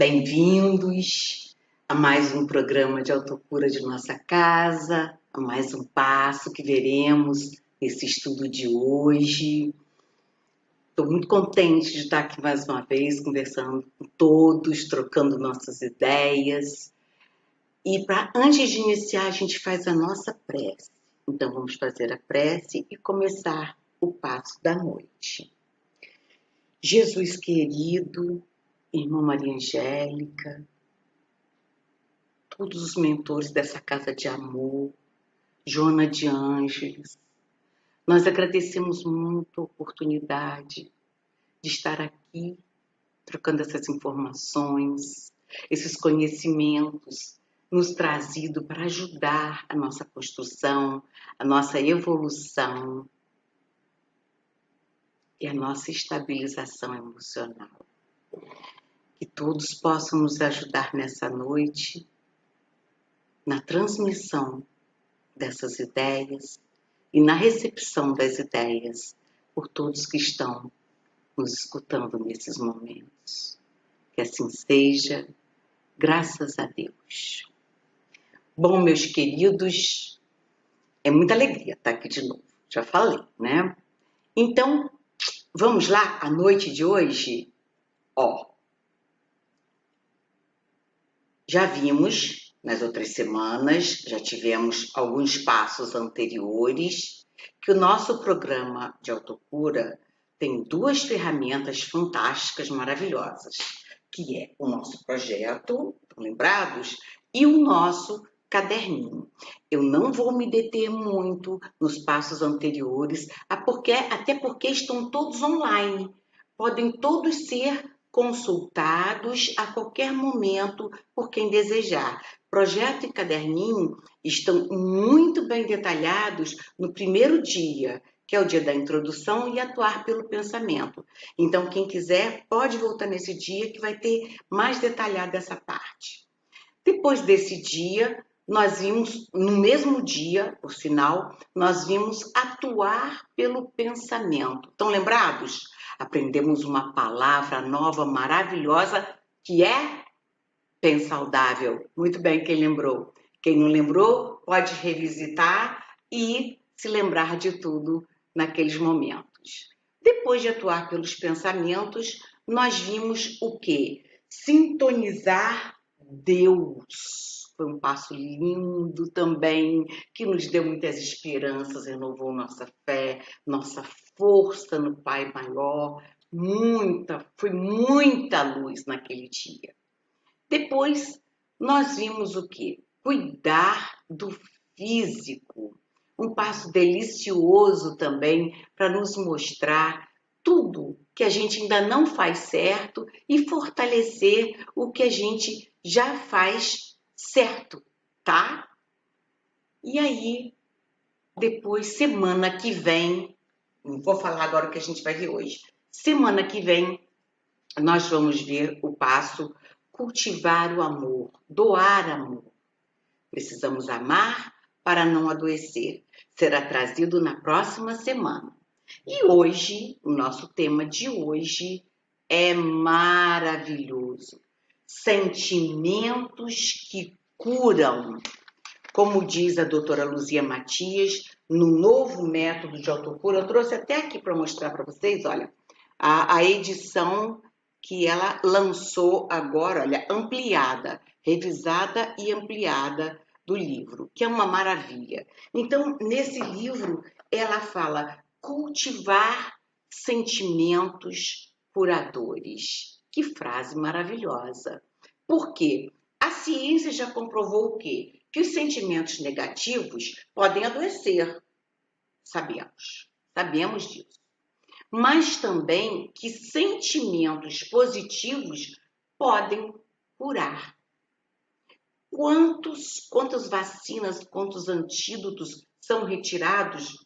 Bem-vindos a mais um programa de autocura de nossa casa, a mais um passo que veremos nesse estudo de hoje. Estou muito contente de estar aqui mais uma vez, conversando com todos, trocando nossas ideias. E antes de iniciar, a gente faz a nossa prece. Então, vamos fazer a prece e começar o passo da noite. Jesus querido, Irmã Maria Angélica, todos os mentores dessa casa de amor, Joana de Ângeles, nós agradecemos muito a oportunidade de estar aqui, trocando essas informações, esses conhecimentos nos trazidos para ajudar a nossa construção, a nossa evolução e a nossa estabilização emocional. Que todos possam nos ajudar nessa noite, na transmissão dessas ideias e na recepção das ideias por todos que estão nos escutando nesses momentos. Que assim seja, graças a Deus. Bom, meus queridos, é muita alegria estar aqui de novo, já falei, né? Então, vamos lá, a noite de hoje, já vimos nas outras semanas, já tivemos alguns passos anteriores, que o nosso programa de autocura tem duas ferramentas fantásticas, maravilhosas, que é o nosso projeto, estão lembrados? E o nosso caderninho. Eu não vou me deter muito nos passos anteriores, até porque estão todos online. Podem todos ser consultados a qualquer momento por quem desejar. Projeto e caderninho estão muito bem detalhados no primeiro dia, que é o dia da introdução e atuar pelo pensamento. Então, quem quiser pode voltar nesse dia que vai ter mais detalhado essa parte. Depois desse dia, nós vimos, no mesmo dia, por sinal, nós vimos atuar pelo pensamento. Estão lembrados? Aprendemos uma palavra nova, maravilhosa, que é pensaudável. Muito bem, quem lembrou. Quem não lembrou, pode revisitar e se lembrar de tudo naqueles momentos. Depois de atuar pelos pensamentos, nós vimos o quê? Sintonizar Deus. Foi um passo lindo também, que nos deu muitas esperanças, renovou nossa fé, nossa força no Pai Maior. Foi muita luz naquele dia. Depois, nós vimos o quê? Cuidar do físico. Um passo delicioso também para nos mostrar tudo que a gente ainda não faz certo e fortalecer o que a gente já faz certo, tá? E aí, depois, semana que vem, não vou falar agora o que a gente vai ver hoje. Semana que vem, nós vamos ver o passo cultivar o amor, doar amor. Precisamos amar para não adoecer. Será trazido na próxima semana. E hoje, o nosso tema de hoje é maravilhoso. Sentimentos que curam. Como diz a doutora Luzia Matias, no novo método de autocura, eu trouxe até aqui para mostrar para vocês, olha, a edição que ela lançou agora, olha, ampliada, revisada e ampliada do livro, que é uma maravilha. Então, nesse livro, ela fala cultivar sentimentos curadores. Que frase maravilhosa. Por quê? A ciência já comprovou o quê? Que os sentimentos negativos podem adoecer. Sabemos disso. Mas também que sentimentos positivos podem curar. Quantas vacinas, quantos antídotos são retirados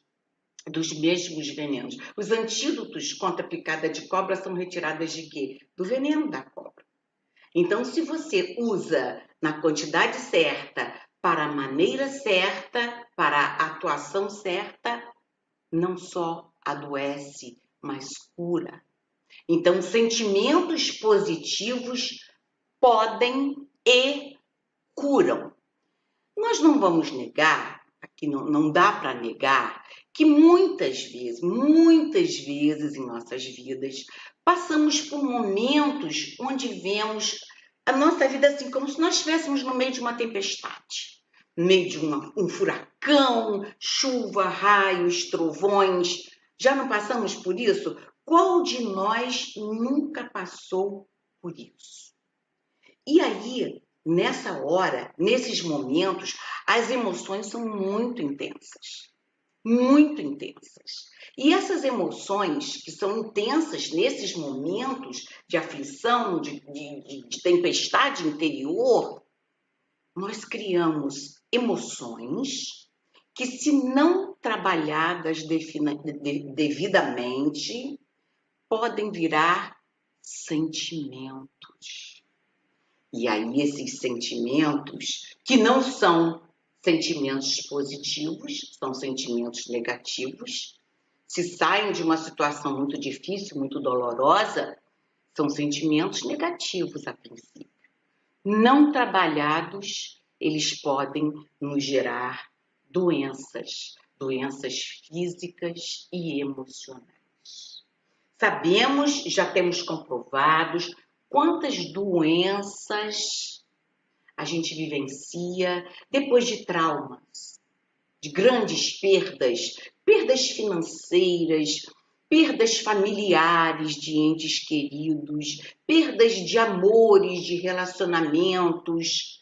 dos mesmos venenos? Os antídotos contra a picada de cobra são retirados de quê? Do veneno da cobra. Então, se você usa na quantidade certa, para a maneira certa, para a atuação certa, não só adoece, mas cura. Então, sentimentos positivos podem e curam. Nós não vamos negar, aqui não dá para negar, que muitas vezes em nossas vidas, passamos por momentos onde vemos a nossa vida assim, como se nós estivéssemos no meio de uma tempestade, no meio de um furacão, chuva, raios, trovões. Já não passamos por isso? Qual de nós nunca passou por isso? E aí, nessa hora, nesses momentos, as emoções são muito intensas. Muito intensas. E essas emoções que são intensas nesses momentos de aflição, de tempestade interior, nós criamos emoções que, se não trabalhadas devidamente, podem virar sentimentos. E aí esses sentimentos, que não são sentimentos positivos, são sentimentos negativos, se saem de uma situação muito difícil, muito dolorosa, são sentimentos negativos a princípio. Não trabalhados, eles podem nos gerar doenças físicas e emocionais. Sabemos, já temos comprovados quantas doenças a gente vivencia depois de traumas, de grandes perdas financeiras, perdas familiares de entes queridos, perdas de amores, de relacionamentos.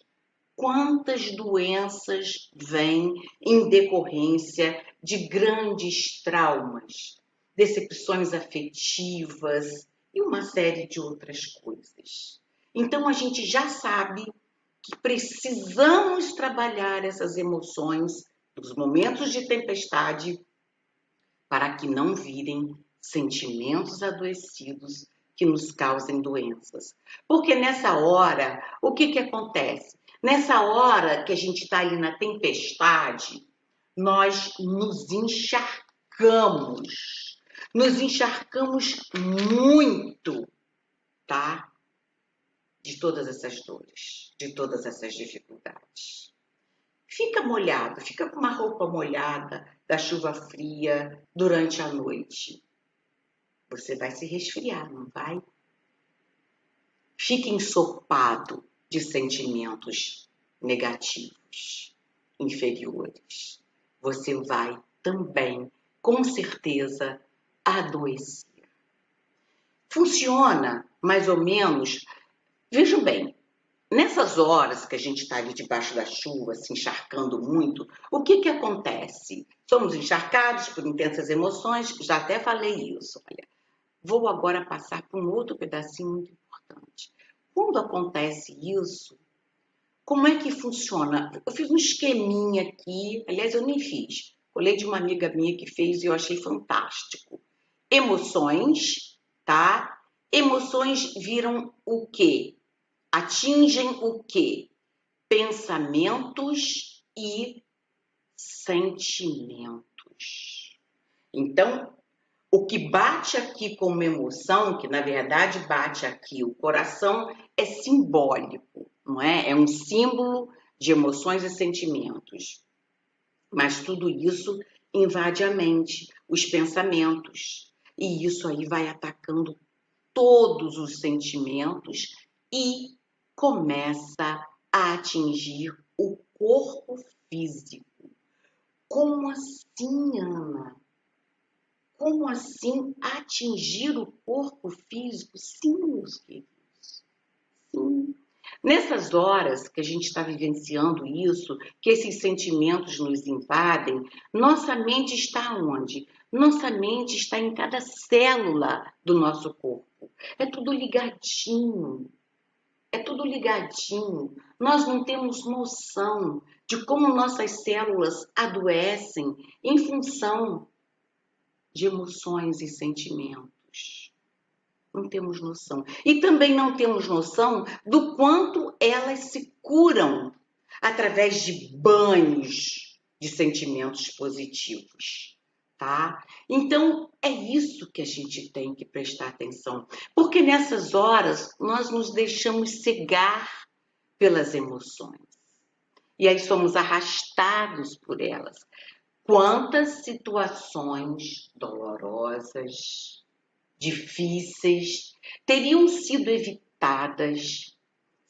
Quantas doenças vêm em decorrência de grandes traumas, decepções afetivas e uma série de outras coisas. Então, a gente já sabe que precisamos trabalhar essas emoções nos momentos de tempestade para que não virem sentimentos adoecidos que nos causem doenças. Porque nessa hora, o que acontece? Nessa hora que a gente está ali na tempestade, nós nos encharcamos. Nos encharcamos muito, tá? De todas essas dores, de todas essas dificuldades. Fica molhado, fica com uma roupa molhada da chuva fria durante a noite. Você vai se resfriar, não vai? Fica ensopado de sentimentos negativos, inferiores. Você vai também, com certeza, adoecer. Funciona mais ou menos. Vejam bem, nessas horas que a gente está ali debaixo da chuva, se encharcando muito, o que acontece? Somos encharcados por intensas emoções, já até falei isso. Olha, vou agora passar por um outro pedacinho muito importante. Quando acontece isso, como é que funciona? Eu fiz um esqueminha aqui, aliás, eu nem fiz. Colei de uma amiga minha que fez e eu achei fantástico. Emoções, tá? Emoções viram o quê? Atingem o quê? Pensamentos e sentimentos. Então, o que bate aqui como emoção, que na verdade bate aqui, o coração é simbólico, não é? É um símbolo de emoções e sentimentos. Mas tudo isso invade a mente, os pensamentos. E isso aí vai atacando todos os sentimentos e começa a atingir o corpo físico. Como assim, Ana? Como assim atingir o corpo físico? Sim, meus queridos. Sim. Nessas horas que a gente está vivenciando isso, que esses sentimentos nos invadem, nossa mente está onde? Nossa mente está em cada célula do nosso corpo. É tudo ligadinho. É tudo ligadinho. Nós não temos noção de como nossas células adoecem em função de emoções e sentimentos. Não temos noção. E também não temos noção do quanto elas se curam através de banhos de sentimentos positivos, tá? Então, é isso que a gente tem que prestar atenção, porque nessas horas nós nos deixamos cegar pelas emoções e aí somos arrastados por elas. Quantas situações dolorosas, difíceis, teriam sido evitadas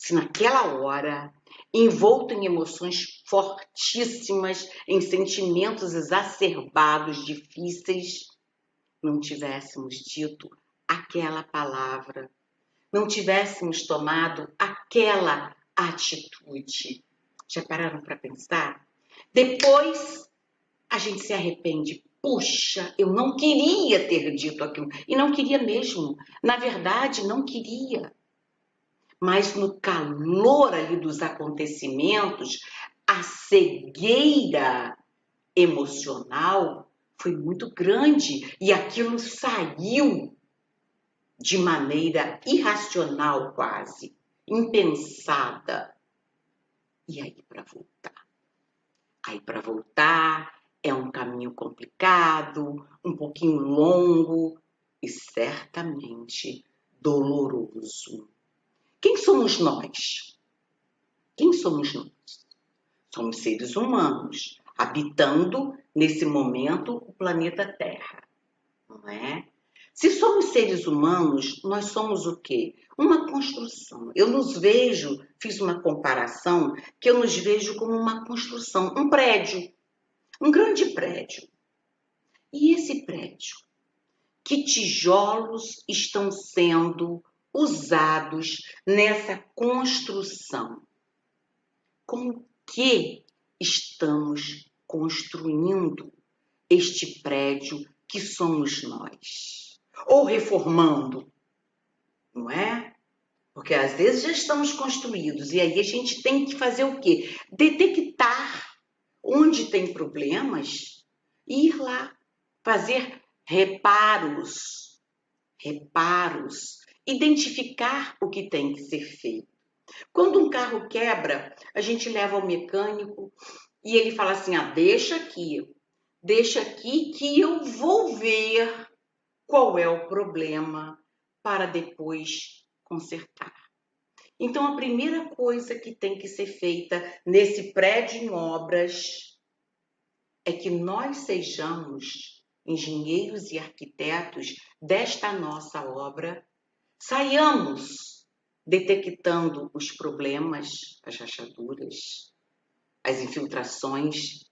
se naquela hora, envolto em emoções fortíssimas, em sentimentos exacerbados, difíceis, não tivéssemos dito aquela palavra, não tivéssemos tomado aquela atitude. Já pararam para pensar? Depois a gente se arrepende. Puxa, eu não queria ter dito aquilo. E não queria mesmo. Na verdade, não queria. Mas no calor ali dos acontecimentos, a cegueira emocional foi muito grande e aquilo saiu de maneira irracional quase, impensada. E aí para voltar? Aí para voltar é um caminho complicado, um pouquinho longo e certamente doloroso. Quem somos nós? Quem somos nós? Somos seres humanos, habitando nesse momento o planeta Terra, não é? Se somos seres humanos, nós somos o quê? Uma construção. Eu nos vejo, fiz uma comparação, que eu nos vejo como uma construção, um prédio, um grande prédio. E esse prédio? Que tijolos estão sendo usados nessa construção? Com que estamos construindo este prédio que somos nós? Ou reformando, não é? Porque às vezes já estamos construídos e aí a gente tem que fazer o quê? Detectar onde tem problemas e ir lá fazer reparos, identificar o que tem que ser feito. Quando um carro quebra, a gente leva ao mecânico e ele fala assim, deixa aqui que eu vou ver qual é o problema para depois consertar. Então, a primeira coisa que tem que ser feita nesse prédio em obras é que nós sejamos engenheiros e arquitetos desta nossa obra, saiamos detectando os problemas, as rachaduras, as infiltrações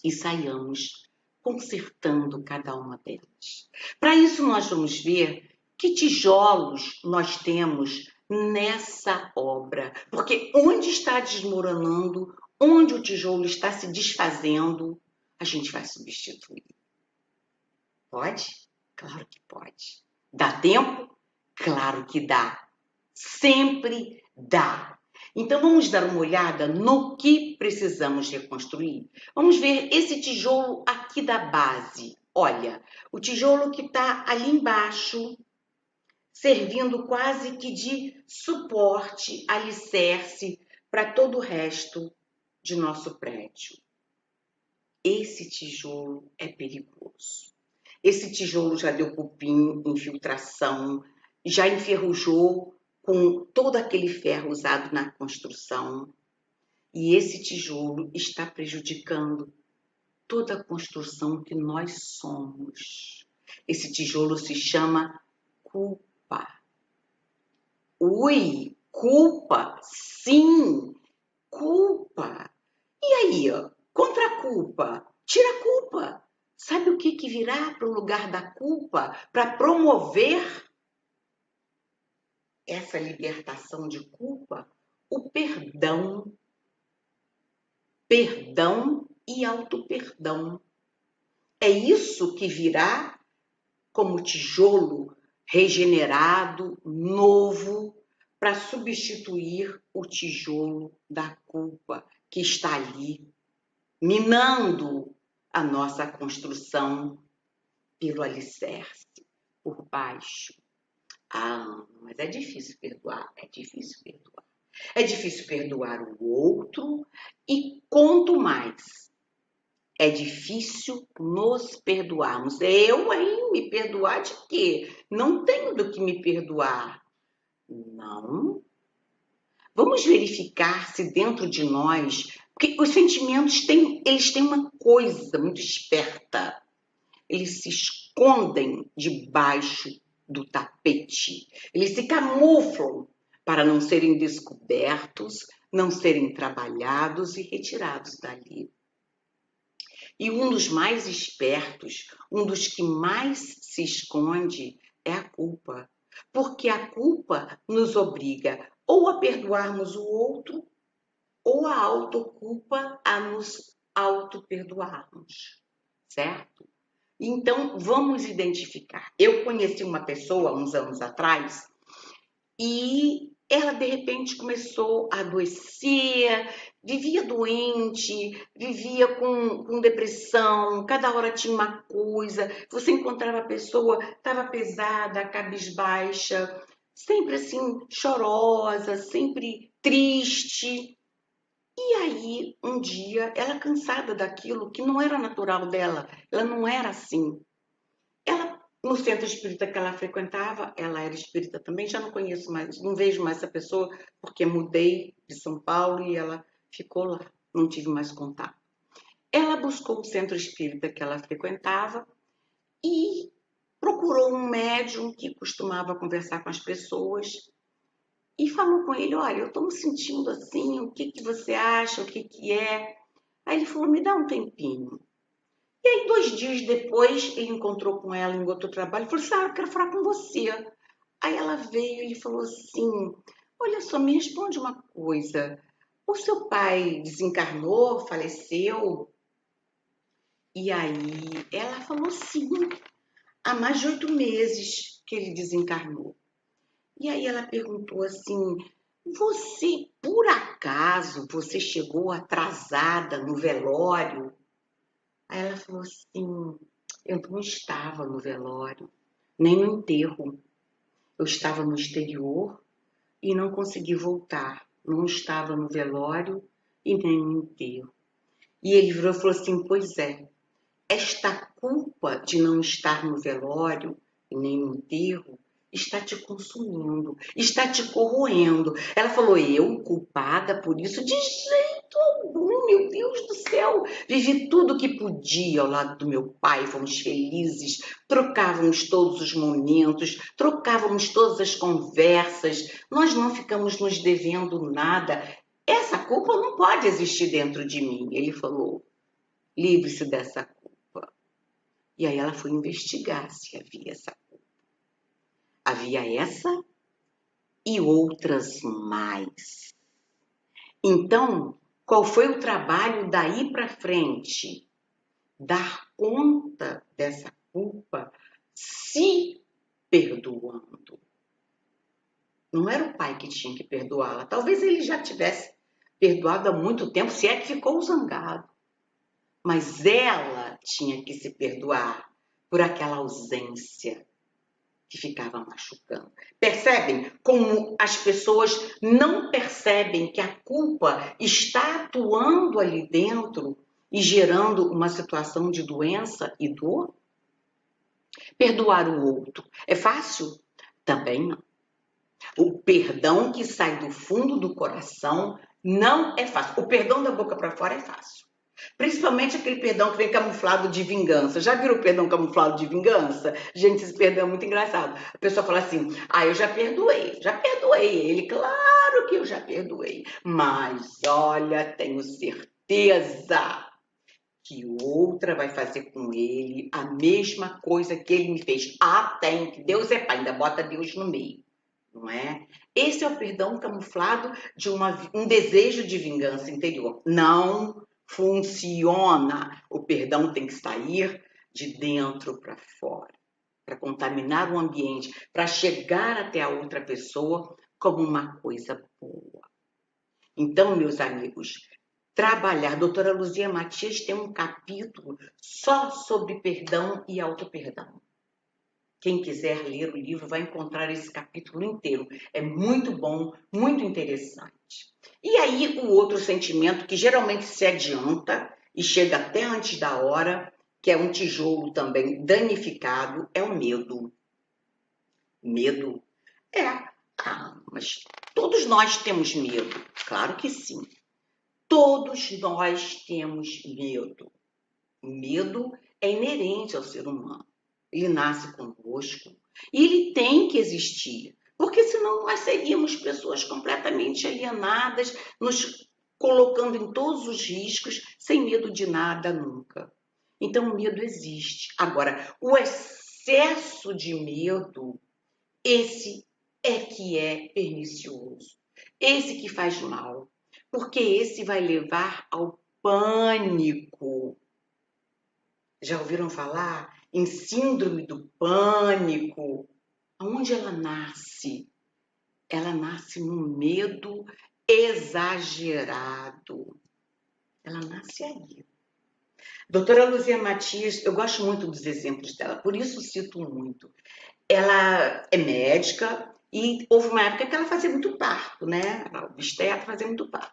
e saiamos consertando cada uma delas. Para isso, nós vamos ver que tijolos nós temos nessa obra, porque onde está desmoronando, onde o tijolo está se desfazendo, a gente vai substituir. Pode? Claro que pode. Dá tempo? Claro que dá. Sempre dá. Então, vamos dar uma olhada no que precisamos reconstruir. Vamos ver esse tijolo aqui da base. Olha, o tijolo que está ali embaixo, servindo quase que de suporte, alicerce para todo o resto de nosso prédio. Esse tijolo é perigoso. Esse tijolo já deu cupim, infiltração, já enferrujou com todo aquele ferro usado na construção. E esse tijolo está prejudicando toda a construção que nós somos. Esse tijolo se chama culpa. Ui, culpa, sim, culpa. E aí, contra a culpa, tira a culpa. Sabe o que virá para o lugar da culpa para promover essa libertação de culpa? O perdão. Perdão e auto-perdão. É isso que virá como tijolo regenerado, novo, para substituir o tijolo da culpa que está ali, minando a nossa construção pelo alicerce, por baixo. Mas é difícil perdoar, é difícil perdoar. É difícil perdoar o outro e quanto mais É difícil nos perdoarmos. Eu, hein? Me perdoar de quê? Não tenho do que me perdoar. Não. Vamos verificar se dentro de nós, porque os sentimentos eles têm uma coisa muito esperta. Eles se escondem debaixo do tapete. Eles se camuflam para não serem descobertos, não serem trabalhados e retirados dali. E um dos mais espertos, um dos que mais se esconde, é a culpa. Porque a culpa nos obriga ou a perdoarmos o outro, ou a autoculpa a nos auto-perdoarmos, certo? Então, vamos identificar. Eu conheci uma pessoa uns anos atrás e ela, de repente, começou a adoecer, vivia doente, vivia com depressão, cada hora tinha uma coisa. Você encontrava a pessoa, estava pesada, cabisbaixa, sempre assim, chorosa, sempre triste. E aí, um dia, ela cansada daquilo que não era natural dela, ela não era assim. Ela, no centro espírita que ela frequentava, ela era espírita também, já não conheço mais, não vejo mais essa pessoa, porque mudei de São Paulo e ela ficou lá, não tive mais contato. Ela buscou o centro espírita que ela frequentava e procurou um médium que costumava conversar com as pessoas e falou com ele, olha, eu estou me sentindo assim, o que você acha, o que é? Aí ele falou, me dá um tempinho. E aí, 2 dias depois, ele encontrou com ela em outro trabalho e falou assim, eu quero falar com você. Aí ela veio e ele falou assim, olha só, me responde uma coisa, o seu pai desencarnou, faleceu? E aí ela falou sim, há mais de 8 meses que ele desencarnou. E aí ela perguntou assim, você, por acaso, você chegou atrasada no velório? Aí ela falou assim, eu não estava no velório, nem no enterro. Eu estava no exterior e não consegui voltar. Não estava no velório e nem no enterro. E ele virou e falou assim, pois é, esta culpa de não estar no velório e nem no enterro está te consumindo, está te corroendo. Ela falou, eu culpada por isso? De jeito algum, meu Deus do céu. Vivi tudo que podia ao lado do meu pai, fomos felizes, trocávamos todos os momentos, trocávamos todas as conversas, nós não ficamos nos devendo nada. Essa culpa não pode existir dentro de mim. Ele falou, livre-se dessa culpa. E aí ela foi investigar se havia essa culpa. Havia essa e outras mais. Então, qual foi o trabalho daí para frente? Dar conta dessa culpa se perdoando. Não era o pai que tinha que perdoá-la. Talvez ele já tivesse perdoado há muito tempo, se é que ficou zangado. Mas ela tinha que se perdoar por aquela ausência que ficava machucando. Percebem como as pessoas não percebem que a culpa está atuando ali dentro e gerando uma situação de doença e dor? Perdoar o outro é fácil? Também não. O perdão que sai do fundo do coração não é fácil. O perdão da boca para fora é fácil. Principalmente aquele perdão que vem camuflado de vingança. Já viram o perdão camuflado de vingança? Gente, esse perdão é muito engraçado. A pessoa fala assim, eu já perdoei ele. Claro que eu já perdoei. Mas, olha, tenho certeza que outra vai fazer com ele a mesma coisa que ele me fez. Tem, que Deus é pai, ainda bota Deus no meio. Não é? Esse é o perdão camuflado de um desejo de vingança interior. Não funciona. O perdão tem que sair de dentro para fora, para contaminar o ambiente, para chegar até a outra pessoa como uma coisa boa. Então, meus amigos, trabalhar. Doutora Luzia Matias tem um capítulo só sobre perdão e auto-perdão. Quem quiser ler o livro vai encontrar esse capítulo inteiro. É muito bom, muito interessante. E aí, o outro sentimento que geralmente se adianta e chega até antes da hora, que é um tijolo também danificado, é o medo. Medo? É. Mas todos nós temos medo. Claro que sim. Todos nós temos medo. O medo é inerente ao ser humano. Ele nasce conosco e ele tem que existir. Porque senão nós seríamos pessoas completamente alienadas, nos colocando em todos os riscos, sem medo de nada nunca. Então o medo existe. Agora, o excesso de medo, esse é que é pernicioso. Esse que faz mal. Porque esse vai levar ao pânico. Já ouviram falar em síndrome do pânico? Aonde ela nasce? Ela nasce no medo exagerado. Ela nasce aí. Doutora Luzia Matias, eu gosto muito dos exemplos dela, por isso cito muito. Ela é médica e houve uma época que ela fazia muito parto, né? A obstetra fazia muito parto.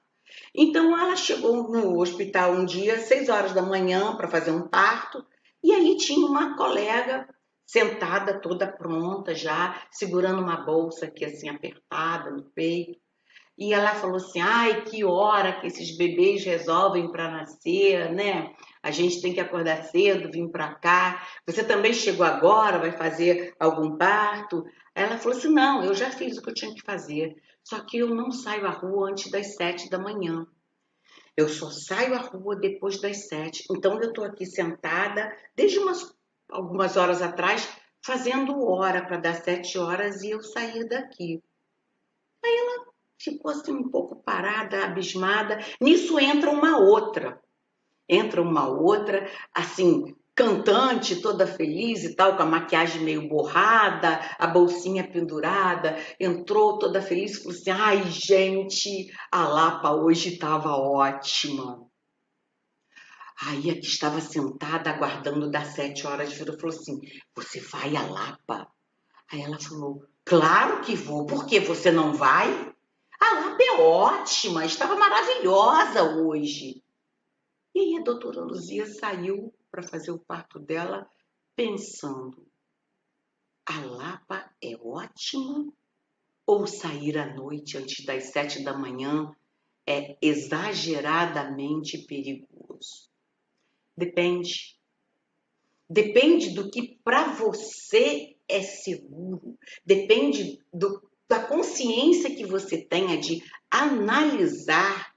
Então ela chegou no hospital um dia, 6 horas da manhã, para fazer um parto, e aí tinha uma colega sentada, toda pronta já, segurando uma bolsa aqui assim apertada no peito. E ela falou assim: ai, que hora que esses bebês resolvem para nascer, né? A gente tem que acordar cedo, vir para cá. Você também chegou agora, vai fazer algum parto? Ela falou assim: não, eu já fiz o que eu tinha que fazer. Só que eu não saio à rua antes das 7 da manhã. Eu só saio à rua depois das 7. Então eu estou aqui sentada desde algumas horas atrás, fazendo hora para dar 7 horas e eu sair daqui. Ficou assim um pouco parada, abismada. Nisso entra uma outra, assim, cantante, toda feliz e tal, com a maquiagem meio borrada, a bolsinha pendurada, entrou toda feliz e falou assim: ai, gente, a Lapa hoje estava ótima. Aí a que estava sentada aguardando das 7 horas virou e falou assim: você vai à Lapa? Aí ela falou: claro que vou, por que você não vai? A Lapa é ótima, estava maravilhosa hoje. E aí a doutora Luzia saiu para fazer o parto dela pensando: a Lapa é ótima? Ou sair à noite antes das 7 da manhã é exageradamente perigoso? Depende. Depende do que para você é seguro. Depende da consciência que você tenha de analisar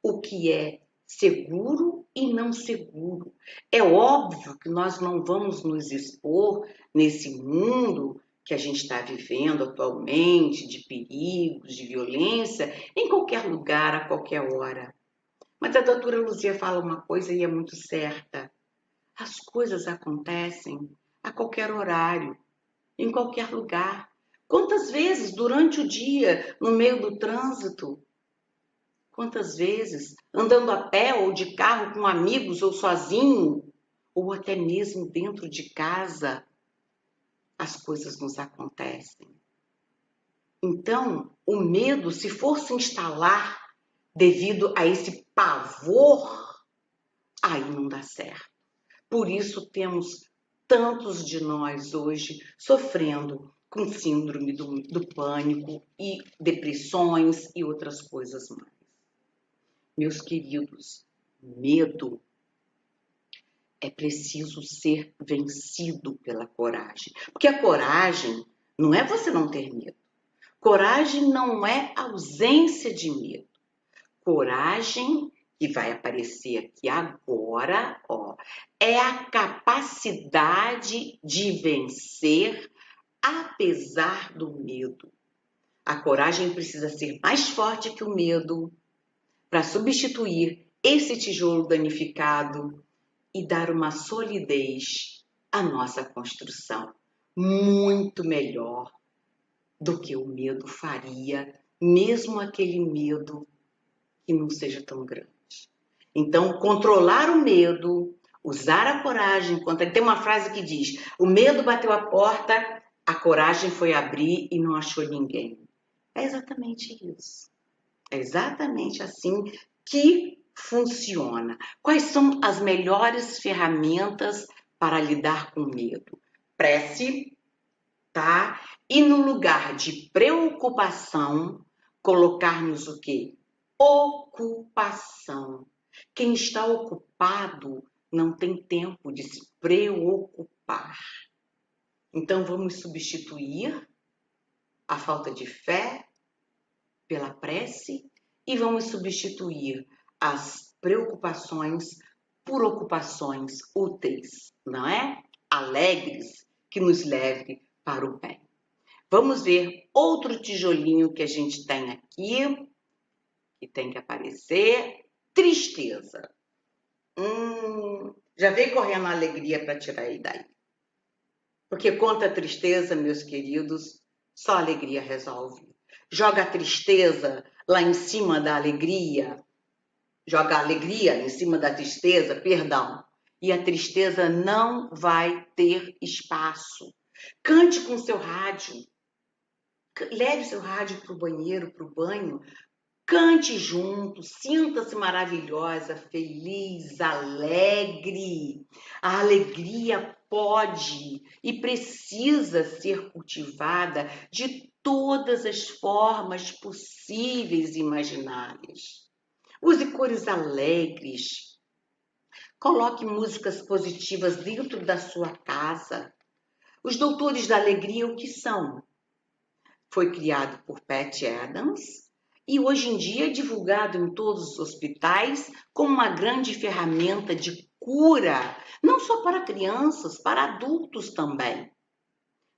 o que é seguro e não seguro. É óbvio que nós não vamos nos expor nesse mundo que a gente está vivendo atualmente, de perigos, de violência, em qualquer lugar, a qualquer hora. Mas a doutora Luzia fala uma coisa e é muito certa. As coisas acontecem a qualquer horário, em qualquer lugar. Quantas vezes durante o dia, no meio do trânsito, quantas vezes andando a pé ou de carro com amigos ou sozinho, ou até mesmo dentro de casa, as coisas nos acontecem. Então, o medo, se for se instalar devido a esse pavor, aí não dá certo. Por isso temos tantos de nós hoje sofrendo com síndrome do pânico e depressões e outras coisas mais. Meus queridos, medo é preciso ser vencido pela coragem. Porque a coragem não é você não ter medo. Coragem não é ausência de medo. Coragem, que vai aparecer aqui agora, ó, é a capacidade de vencer apesar do medo. A coragem precisa ser mais forte que o medo para substituir esse tijolo danificado e dar uma solidez à nossa construção, muito melhor do que o medo faria, mesmo aquele medo que não seja tão grande. Então, controlar o medo, usar a coragem. Tem uma frase que diz: o medo bateu a porta, a coragem foi abrir e não achou ninguém. É exatamente isso. É exatamente assim que funciona? Quais são as melhores ferramentas para lidar com medo? Prece, tá? E no lugar de preocupação, colocarmos o quê? Ocupação. Quem está ocupado não tem tempo de se preocupar. Então vamos substituir a falta de fé pela prece e vamos substituir as preocupações por ocupações úteis, não é? Alegres, que nos leve para o bem. Vamos ver outro tijolinho que a gente tem aqui, que tem que aparecer. Tristeza. Já veio correndo a alegria para tirar ele daí. Porque contra a tristeza, meus queridos, só a alegria resolve. Joga a tristeza lá em cima da alegria, joga a alegria em cima da tristeza, perdão, e a tristeza não vai ter espaço. Cante com seu rádio, leve seu rádio para o banheiro, para o banho, cante junto, sinta-se maravilhosa, feliz, alegre. A alegria pode e precisa ser cultivada de todas as formas possíveis e imagináveis. Use cores alegres. Coloque músicas positivas dentro da sua casa. Os doutores da alegria, o que são? Foi criado por Pat Adams e hoje em dia é divulgado em todos os hospitais como uma grande ferramenta de cura, não só para crianças, para adultos também.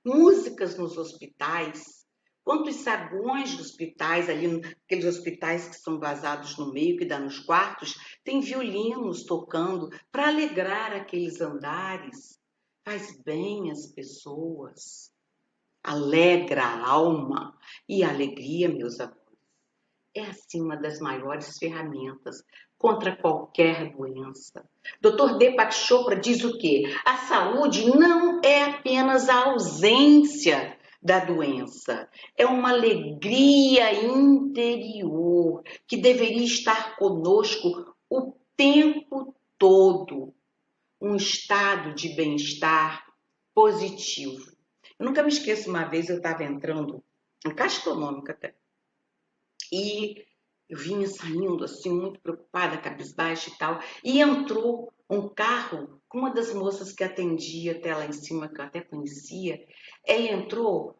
Músicas nos hospitais, quantos saguões de hospitais, ali aqueles hospitais que são vazados no meio, que dá nos quartos, tem violinos tocando para alegrar aqueles andares. Faz bem às pessoas, alegra a alma. E a alegria, meus amores, é assim uma das maiores ferramentas contra qualquer doença. Dr. Deepak Chopra diz o quê? A saúde não é apenas a ausência da doença, é uma alegria interior que deveria estar conosco o tempo todo, um estado de bem-estar positivo. Eu nunca me esqueço, uma vez eu estava entrando em Caixa Econômica até, e eu vinha saindo assim, muito preocupada, cabisbaixa e tal, e entrou um carro com uma das moças que atendia até lá em cima, que eu até conhecia. Ela entrou,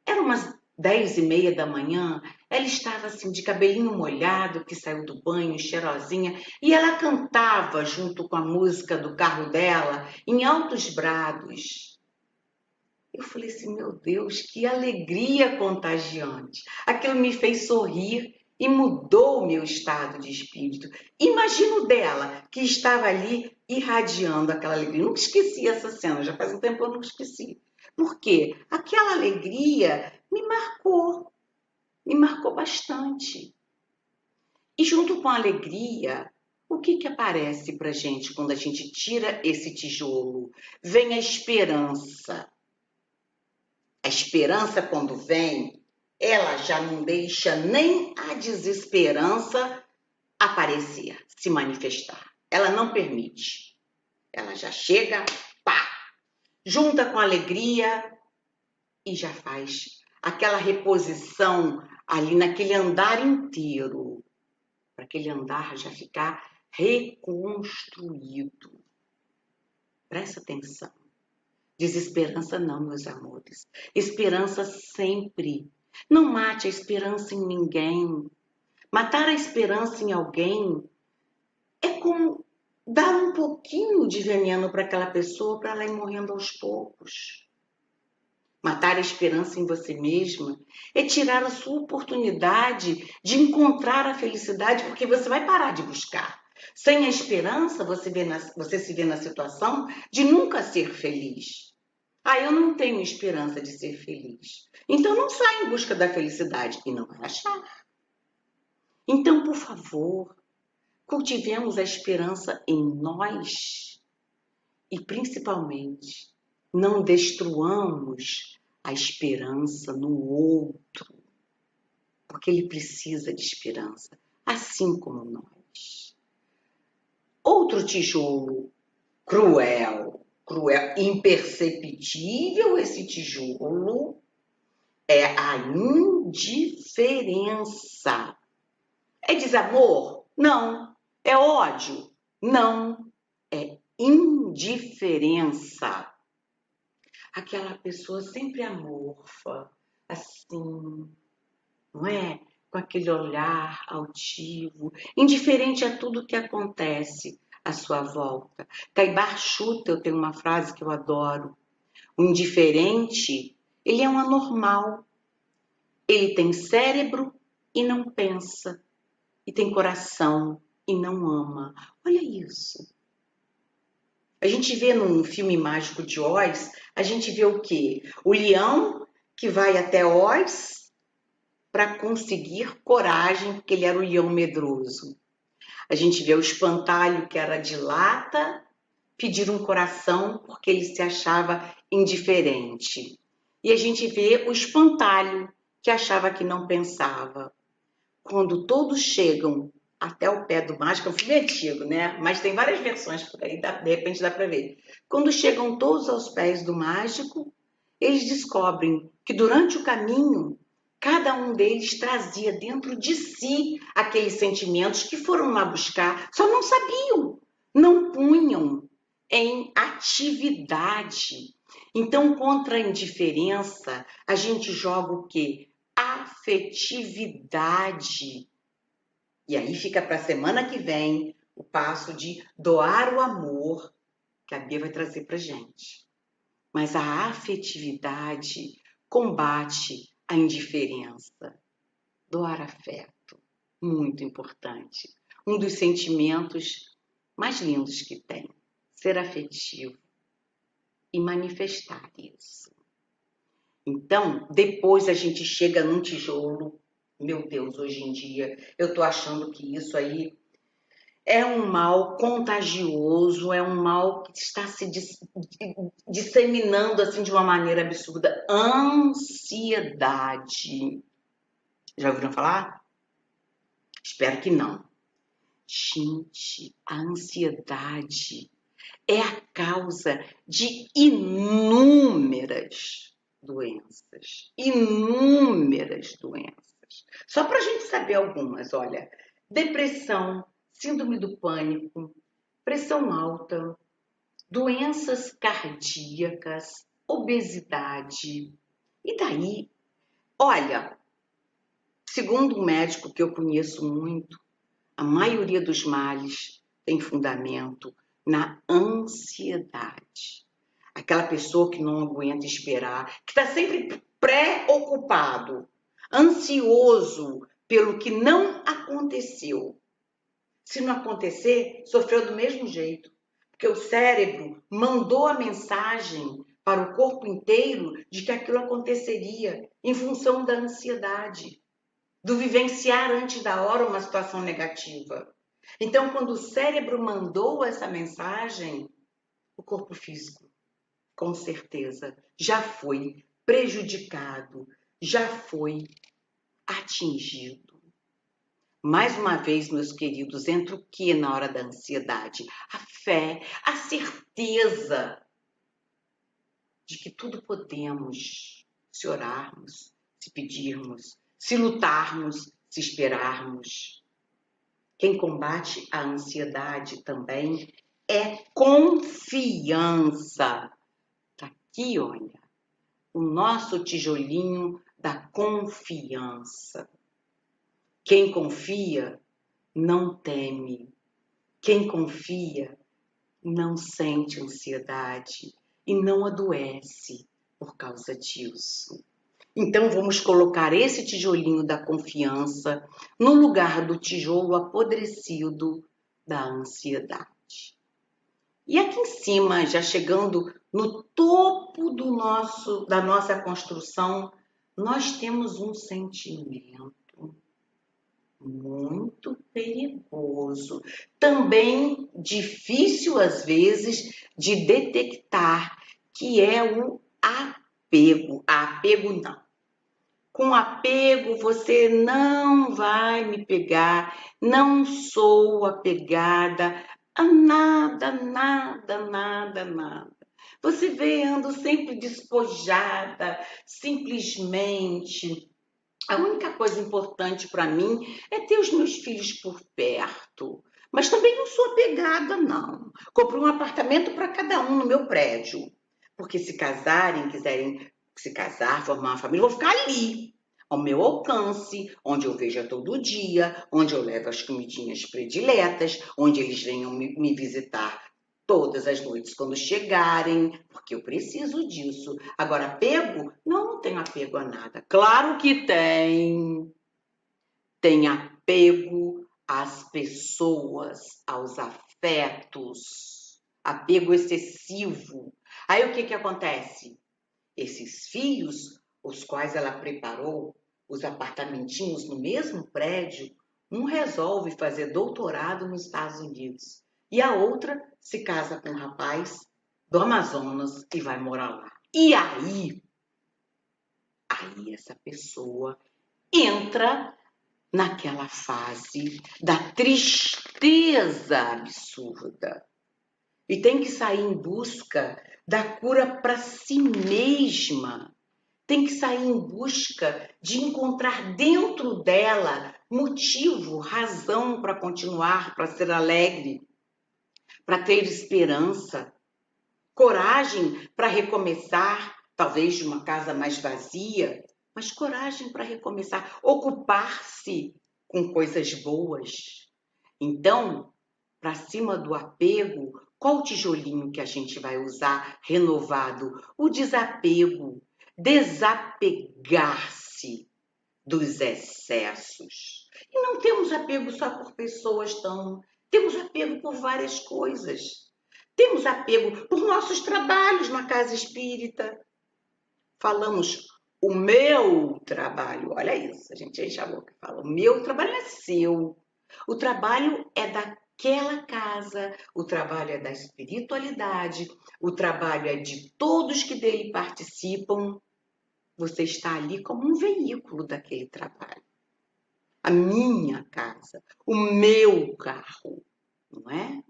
era umas 10h30 da manhã, ela estava assim, de cabelinho molhado, que saiu do banho, cheirosinha, e ela cantava junto com a música do carro dela, em altos brados. Eu falei assim, meu Deus, que alegria contagiante. Aquilo me fez sorrir e mudou o meu estado de espírito. Imagino dela, que estava ali irradiando aquela alegria. Eu nunca esqueci essa cena, já faz um tempo que eu nunca esqueci. Por quê? Aquela alegria me marcou bastante. E junto com a alegria, o que aparece para a gente quando a gente tira esse tijolo? Vem a esperança. A esperança, quando vem, ela já não deixa nem a desesperança aparecer, se manifestar. Ela não permite. Ela já chega, pá, junta com a alegria e já faz aquela reposição ali naquele andar inteiro, para aquele andar já ficar reconstruído. Presta atenção. Desesperança não, meus amores. Esperança sempre. Não mate a esperança em ninguém. Matar a esperança em alguém é como dar um pouquinho de veneno para aquela pessoa para ela ir morrendo aos poucos. Matar a esperança em você mesma é tirar a sua oportunidade de encontrar a felicidade, porque você vai parar de buscar. Sem a esperança, você se vê na situação de nunca ser feliz. Eu não tenho esperança de ser feliz. Então não saia em busca da felicidade e não vai achar. Então, por favor, cultivemos a esperança em nós e, principalmente, não destruamos a esperança no outro, porque ele precisa de esperança, assim como nós. Outro tijolo cruel, imperceptível esse tijolo, é a indiferença. É desamor? Não. É ódio? Não. É indiferença. Aquela pessoa sempre amorfa, assim, não é? Com aquele olhar altivo, indiferente a tudo que acontece à sua volta. Caibar Schutter, eu tenho uma frase que eu adoro. O indiferente, ele é um anormal. Ele tem cérebro e não pensa. E tem coração e não ama. Olha isso. A gente vê num filme mágico de Oz, a gente vê o quê? O leão que vai até Oz para conseguir coragem, porque ele era o leão medroso. A gente vê o espantalho que era de lata pedir um coração porque ele se achava indiferente. E a gente vê o espantalho que achava que não pensava. Quando todos chegam até o pé do mágico, é um filme antigo, né? Mas tem várias versões por aí, de repente dá para ver. Quando chegam todos aos pés do mágico, eles descobrem que durante o caminho, cada um deles trazia dentro de si aqueles sentimentos que foram lá buscar, só não sabiam, não punham em atividade. Então, contra a indiferença, a gente joga o quê? Afetividade. E aí fica para a semana que vem o passo de doar o amor que a Bia vai trazer para gente. Mas a afetividade combate a indiferença. Doar afeto, muito importante. Um dos sentimentos mais lindos que tem. Ser afetivo e manifestar isso. Então, depois a gente chega num tijolo. Meu Deus, hoje em dia eu tô achando que isso aí é um mal contagioso, é um mal que está se disseminando assim de uma maneira absurda. Ansiedade. Já ouviram falar? Espero que não. Gente, a ansiedade é a causa de inúmeras doenças. Inúmeras doenças. Só para a gente saber algumas, olha. Depressão, síndrome do pânico, pressão alta, doenças cardíacas, obesidade. E daí, olha, segundo um médico que eu conheço muito, a maioria dos males tem fundamento na ansiedade. Aquela pessoa que não aguenta esperar, que está sempre preocupado, ansioso pelo que não aconteceu. Se não acontecer, sofreu do mesmo jeito, porque o cérebro mandou a mensagem para o corpo inteiro de que aquilo aconteceria em função da ansiedade, do vivenciar antes da hora uma situação negativa. Então, quando o cérebro mandou essa mensagem, o corpo físico, com certeza, já foi prejudicado, já foi atingido. Mais uma vez, meus queridos, entra o que na hora da ansiedade? A fé, a certeza de que tudo podemos, se orarmos, se pedirmos, se lutarmos, se esperarmos. Quem combate a ansiedade também é confiança. Tá aqui, olha, o nosso tijolinho da confiança. Quem confia não teme. Quem confia não sente ansiedade e não adoece por causa disso. Então, vamos colocar esse tijolinho da confiança no lugar do tijolo apodrecido da ansiedade. E aqui em cima, já chegando no topo da nossa construção, nós temos um sentimento muito perigoso, também difícil às vezes de detectar, que é o apego. Apego não. Com apego você não vai me pegar, não sou apegada, a nada, nada, nada, nada. Você vê, ando sempre despojada, simplesmente. A única coisa importante para mim é ter os meus filhos por perto. Mas também não sou apegada, não. Compro um apartamento para cada um no meu prédio. Porque se casarem, quiserem se casar, formar uma família, eu vou ficar ali, ao meu alcance, onde eu vejo todo dia, onde eu levo as comidinhas prediletas, onde eles venham me visitar todas as noites quando chegarem, porque eu preciso disso. Agora, apego? Não, não tenho apego a nada. Claro que tem. Tem apego às pessoas, aos afetos, apego excessivo. Aí o que que acontece? Esses filhos, os quais ela preparou, os apartamentinhos no mesmo prédio, um resolve fazer doutorado nos Estados Unidos e a outra se casa com um rapaz do Amazonas e vai morar lá. E aí essa pessoa entra naquela fase da tristeza absurda e tem que sair em busca da cura para si mesma. Tem que sair em busca de encontrar dentro dela motivo, razão para continuar, para ser alegre, para ter esperança, coragem para recomeçar, talvez de uma casa mais vazia, mas coragem para recomeçar, ocupar-se com coisas boas. Então, para cima do apego, qual o tijolinho que a gente vai usar renovado? O desapego, desapegar-se dos excessos. E não temos apego só por pessoas, não. Temos apego por várias coisas. Temos apego por nossos trabalhos na casa espírita. Falamos o meu trabalho, olha isso, a gente enche a boca e fala, o meu trabalho é seu. O trabalho é daquela casa, o trabalho é da espiritualidade, o trabalho é de todos que dele participam. Você está ali como um veículo daquele trabalho. A minha casa, o meu carro, não é?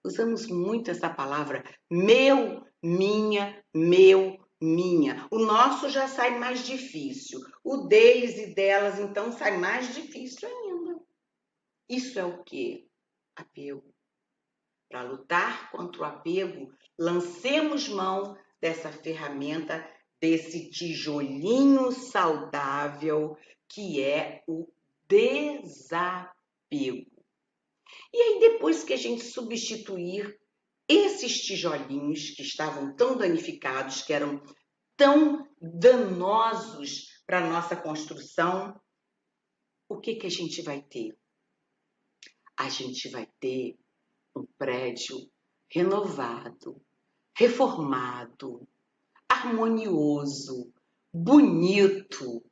Usamos muito essa palavra meu, minha, meu, minha. O nosso já sai mais difícil. O deles e delas, então, sai mais difícil ainda. Isso é o quê? Apego. Para lutar contra o apego, lancemos mão dessa ferramenta, desse tijolinho saudável que é o desapego. E aí, depois que a gente substituir esses tijolinhos que estavam tão danificados, que eram tão danosos para a nossa construção, o que que a gente vai ter? A gente vai ter um prédio renovado, reformado, harmonioso, bonito,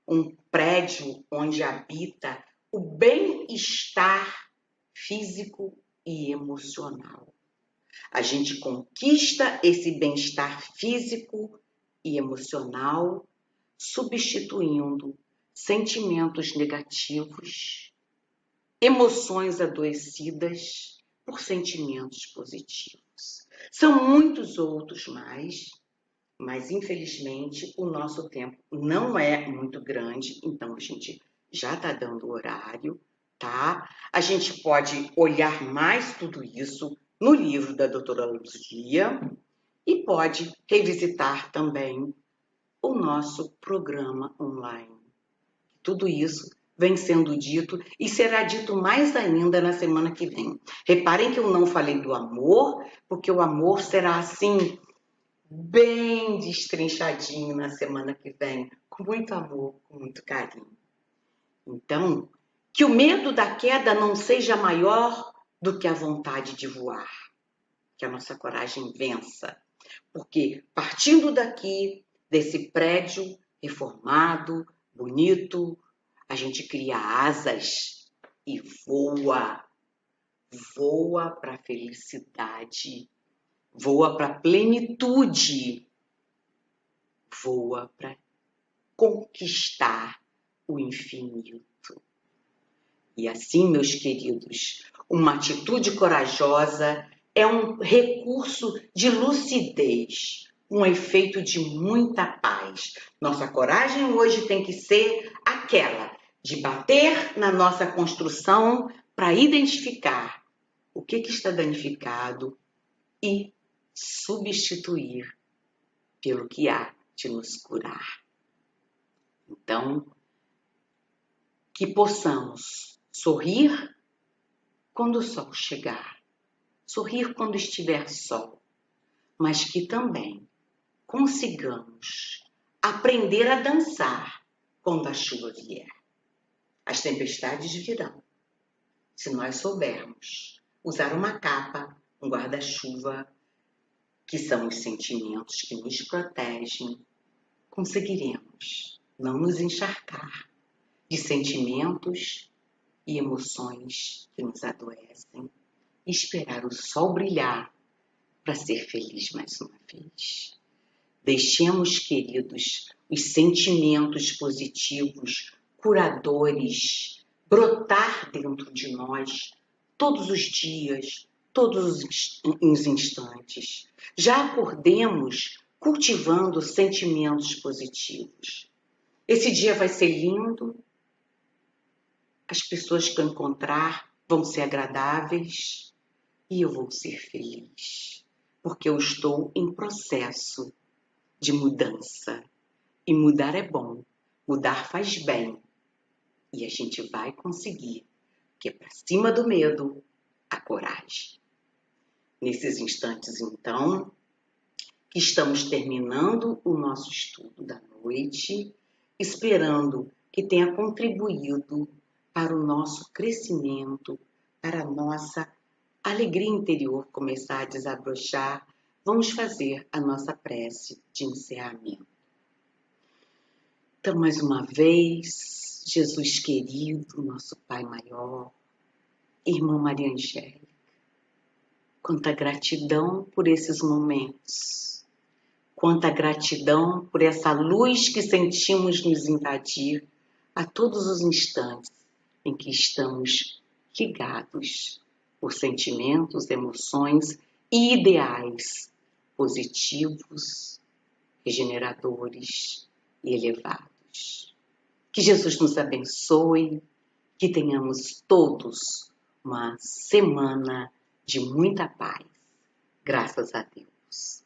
um prédio onde habita o bem-estar físico e emocional. A gente conquista esse bem-estar físico e emocional, substituindo sentimentos negativos, emoções adoecidas por sentimentos positivos. São muitos outros mais, mas infelizmente o nosso tempo não é muito grande, então a gente já está dando horário, tá? A gente pode olhar mais tudo isso no livro da doutora Luzia e pode revisitar também o nosso programa online. Tudo isso vem sendo dito e será dito mais ainda na semana que vem. Reparem que eu não falei do amor, porque o amor será assim, bem destrinchadinho na semana que vem, com muito amor, com muito carinho. Então, que o medo da queda não seja maior do que a vontade de voar, que a nossa coragem vença, porque partindo daqui, desse prédio reformado, bonito, a gente cria asas e voa, voa para a felicidade, voa para a plenitude, voa para conquistar o infinito. E assim, meus queridos, uma atitude corajosa é um recurso de lucidez, um efeito de muita paz. Nossa coragem hoje tem que ser aquela de bater na nossa construção para identificar o que está danificado e substituir pelo que há de nos curar. Então, que possamos sorrir quando o sol chegar, sorrir quando estiver sol, mas que também consigamos aprender a dançar quando a chuva vier. As tempestades virão. Se nós soubermos usar uma capa, um guarda-chuva, que são os sentimentos que nos protegem, conseguiremos não nos encharcar de sentimentos e emoções que nos adoecem e esperar o sol brilhar para ser feliz mais uma vez. Deixemos, queridos, os sentimentos positivos, curadores, brotar dentro de nós todos os dias, todos os instantes. Já acordemos cultivando sentimentos positivos. Esse dia vai ser lindo, as pessoas que eu encontrar vão ser agradáveis e eu vou ser feliz, porque eu estou em processo de mudança. E mudar é bom, mudar faz bem. E a gente vai conseguir, porque para cima do medo, a coragem. Nesses instantes, então, que estamos terminando o nosso estudo da noite, esperando que tenha contribuído para o nosso crescimento, para a nossa alegria interior começar a desabrochar, vamos fazer a nossa prece de encerramento. Então, mais uma vez, Jesus querido, nosso Pai maior, Irmã Maria Angélica, quanta gratidão por esses momentos, quanta gratidão por essa luz que sentimos nos invadir a todos os instantes em que estamos ligados por sentimentos, emoções e ideais positivos, regeneradores e elevados. Que Jesus nos abençoe, que tenhamos todos uma semana de muita paz. Graças a Deus.